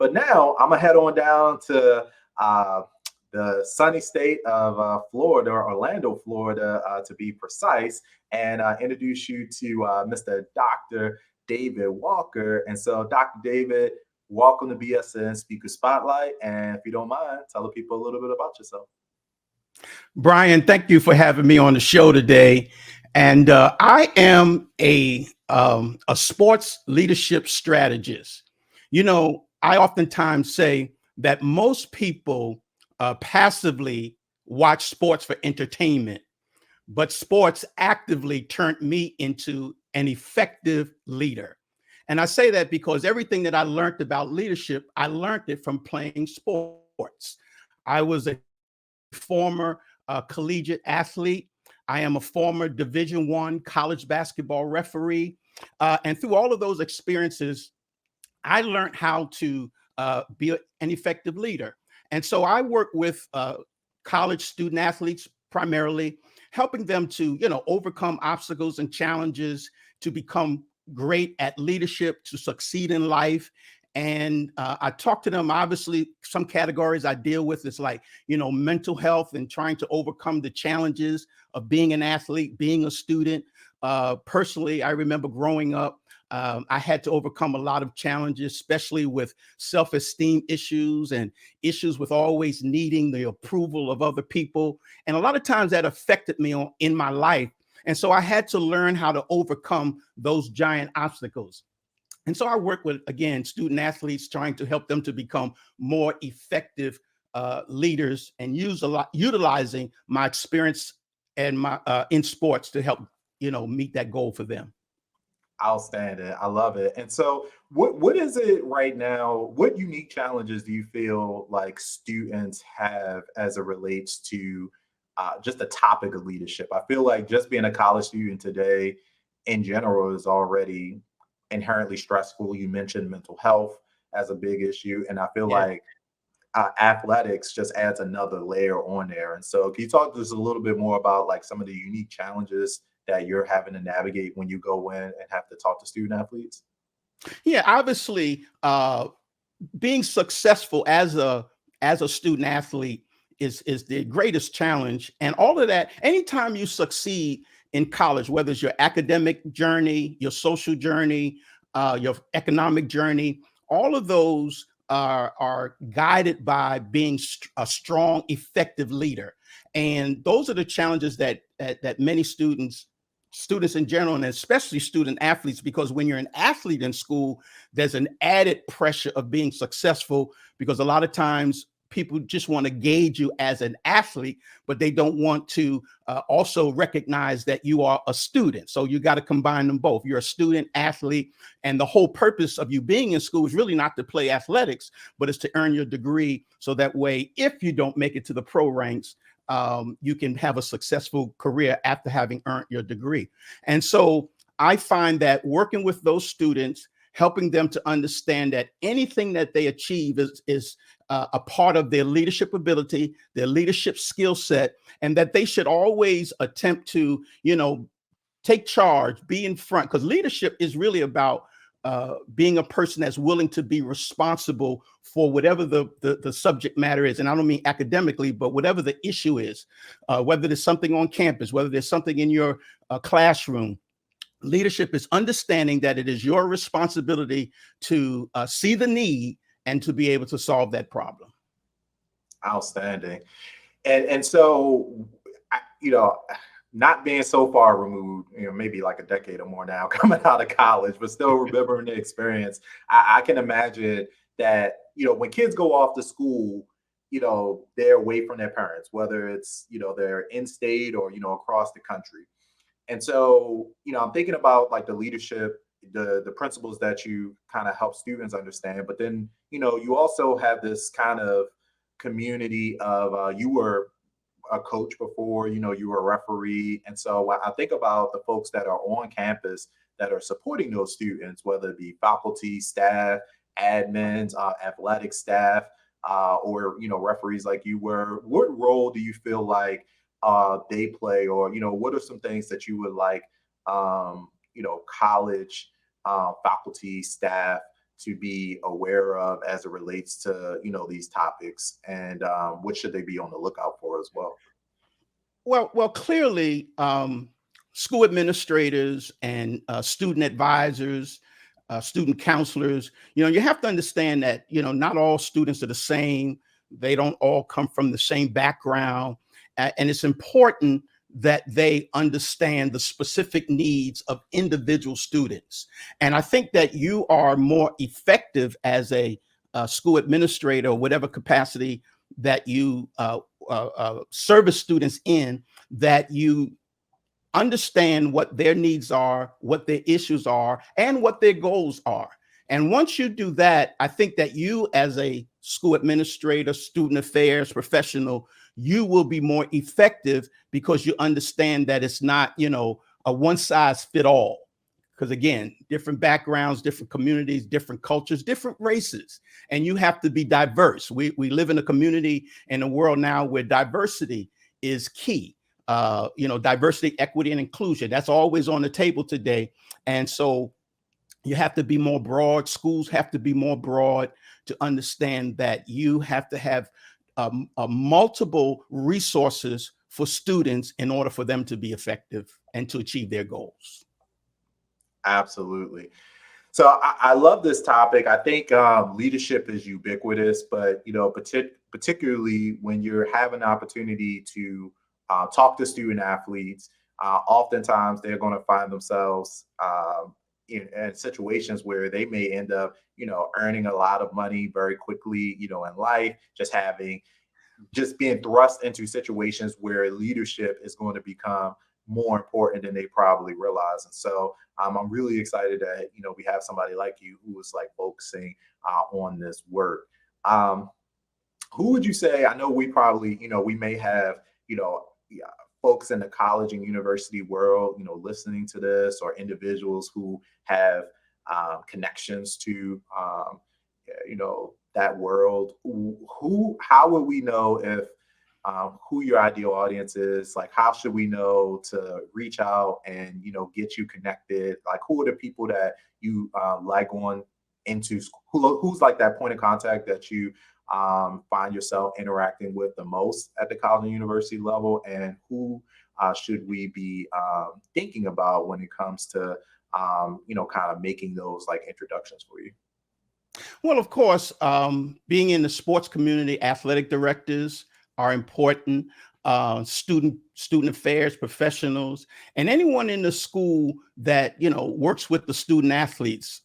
But now I'm gonna head on down to uh, the sunny state of Florida, Orlando, Florida, to be precise, and introduce you to Mr. Dr. David Walker. And so, Dr. David, welcome to BSN Speaker Spotlight. And if you don't mind, tell the people a little bit about yourself. Brian, thank you for having me on the show today. And I am a sports leadership strategist. I oftentimes say that most people passively watch sports for entertainment, but sports actively turned me into an effective leader. And I say that because everything that I learned about leadership, I learned it from playing sports. I was a former collegiate athlete. I am a former Division I college basketball referee. And through all of those experiences, I learned how to be an effective leader. And so I work with college student athletes primarily, helping them to, overcome obstacles and challenges, to become great at leadership, to succeed in life. And I talk to them. Obviously, some categories I deal with is like, mental health and trying to overcome the challenges of being an athlete, being a student. Personally, I remember growing up, I had to overcome a lot of challenges, especially with self-esteem issues and issues with always needing the approval of other people. And a lot of times that affected me in my life. And so I had to learn how to overcome those giant obstacles. And so I work with, again, student athletes, trying to help them to become more effective leaders and utilizing my experience and my in sports to help, meet that goal for them. Outstanding. I love it. And so, what is it right now? What unique challenges do you feel like students have as it relates to just the topic of leadership? I feel like just being a college student today in general is already inherently stressful. You mentioned mental health as a big issue, and I feel Yeah. like athletics just adds another layer on there. And so, can you talk to us a little bit more about like some of the unique challenges that you're having to navigate when you go in and have to talk to student athletes? Yeah, obviously, being successful as a student athlete is the greatest challenge. And all of that, anytime you succeed in college, whether it's your academic journey, your social journey, your economic journey, all of those are guided by being a strong, effective leader. And those are the challenges that many students in general, and especially student athletes, because when you're an athlete in school, there's an added pressure of being successful, because a lot of times people just want to gauge you as an athlete, but they don't want to also recognize that you are a student. So you got to combine them both. You're a student athlete, and the whole purpose of you being in school is really not to play athletics, but it's to earn your degree. So that way, if you don't make it to the pro ranks, you can have a successful career after having earned your degree. And so I find that working with those students, helping them to understand that anything that they achieve is a part of their leadership ability, their leadership skill set, and that they should always attempt to, take charge, be in front, because leadership is really about being a person that's willing to be responsible for whatever the subject matter is. And I don't mean academically, but whatever the issue is, whether there's something on campus, whether there's something in your classroom. Leadership is understanding that it is your responsibility to see the need and to be able to solve that problem. Outstanding. And so, you know, not being so far removed, maybe like a decade or more now, coming out of college, but still remembering the experience, I can imagine that, when kids go off to school, they're away from their parents, whether it's, they're in state or, across the country. And so, I'm thinking about like the leadership, the principles that you kind of help students understand, but then, you also have this kind of community of you were a coach before, you were a referee. And so I think about the folks that are on campus that are supporting those students, whether it be faculty, staff, admins, athletic staff, or, referees like you were. What role do you feel like they play, or, what are some things that you would like, college faculty, staff to be aware of as it relates to, these topics, and what should they be on the lookout for as well? Well, clearly, school administrators and student advisors, student counselors, you have to understand that, not all students are the same. They don't all come from the same background. And it's important that they understand the specific needs of individual students. And I think that you are more effective as a school administrator, or whatever capacity that you service students in, that you understand what their needs are, what their issues are, and what their goals are. And once you do that, I think that you, as a school administrator, student affairs professional, you will be more effective, because you understand that it's not, a one size fit all. Because again, different backgrounds, different communities, different cultures, different races, and you have to be diverse. We live in a community, in a world now, where diversity is key. Diversity, equity, and inclusion. That's always on the table today. And so you have to be more broad. Schools have to be more broad to understand that you have to have multiple resources for students in order for them to be effective and to achieve their goals. Absolutely. So I love this topic. I think leadership is ubiquitous, but particularly when you're having the opportunity to talk to student athletes, oftentimes they're going to find themselves in situations where they may end up, earning a lot of money very quickly, in life, just being thrust into situations where leadership is going to become more important than they probably realize. And so I'm really excited that, we have somebody like you who is like focusing on this work. Who would you say, I know we probably, we may have, yeah, folks in the college and university world, listening to this, or individuals who have connections to, that world. How would we know if who your ideal audience is? Like, how should we know to reach out and get you connected? Like, who are the people that you like going into school? Who's like that point of contact that you find yourself interacting with the most at the college and university level, and who should we be thinking about when it comes to kind of making those like introductions for you? Well, of course, being in the sports community, athletic directors are important. Student affairs professionals, and anyone in the school that works with the student athletes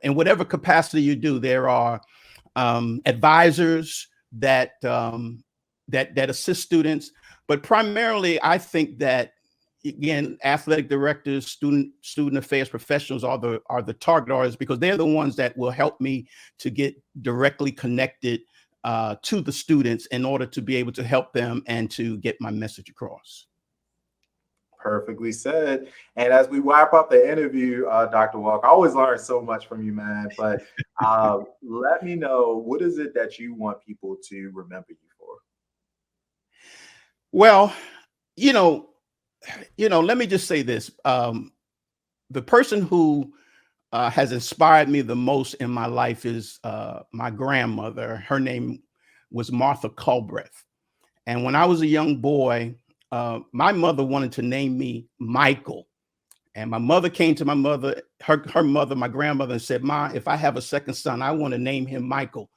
in whatever capacity you do. There are advisors that assist students, but primarily, I think that, again, athletic directors, student affairs professionals are the target audience, because they're the ones that will help me to get directly connected to the students in order to be able to help them and to get my message across. Perfectly said. And as we wrap up the interview, Dr. Walk, I always learn so much from you, man. But let me know, what is it that you want people to remember you for? Well, you know, let me just say this. The person who has inspired me the most in my life is my grandmother. Her name was Martha Culbreth. And when I was a young boy, my mother wanted to name me Michael. And my mother came to her mother, my grandmother, and said, "Ma, if I have a second son, I want to name him Michael."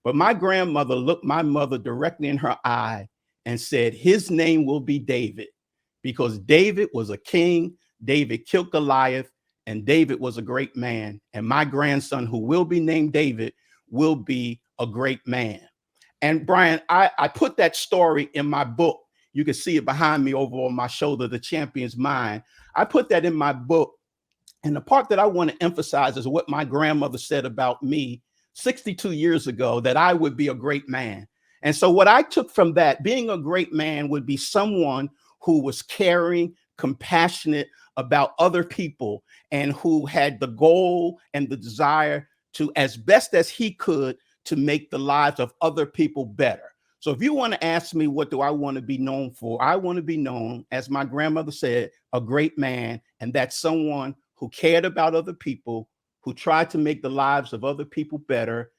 But my grandmother looked my mother directly in her eye and said, "His name will be David, because David was a king. David killed Goliath, and David was a great man. And my grandson, who will be named David, will be a great man." And Brian, I put that story in my book. You can see it behind me over on my shoulder, The Champion's Mind. I put that in my book. And the part that I want to emphasize is what my grandmother said about me 62 years ago, that I would be a great man. And so what I took from that, being a great man would be someone who was caring, compassionate about other people, and who had the goal and the desire to, as best as he could, to make the lives of other people better. So if you want to ask me, what do I want to be known for? I want to be known, as my grandmother said, a great man. And that's someone who cared about other people, who tried to make the lives of other people better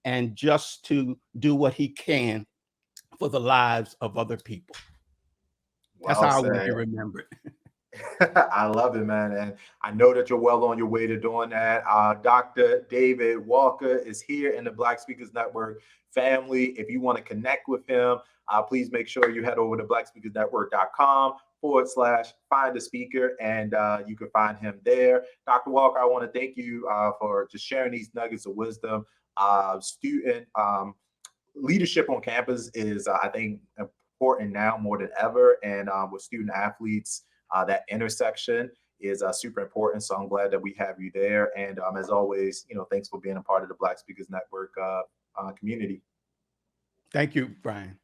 and just to do what he can for the lives of other people. That's Well how I want to said. be remembered. I love it, man. And I know that you're well on your way to doing that. Dr. David Walker is here in the Black Speakers Network family. If you want to connect with him, please make sure you head over to blackspeakersnetwork.com/find a speaker, and you can find him there. Dr. Walker, I want to thank you for just sharing these nuggets of wisdom. Student leadership on campus is, I think, important now more than ever. And with student athletes, that intersection is super important. So I'm glad that we have you there. And as always, thanks for being a part of the Black Speakers Network community. Thank you, Brian.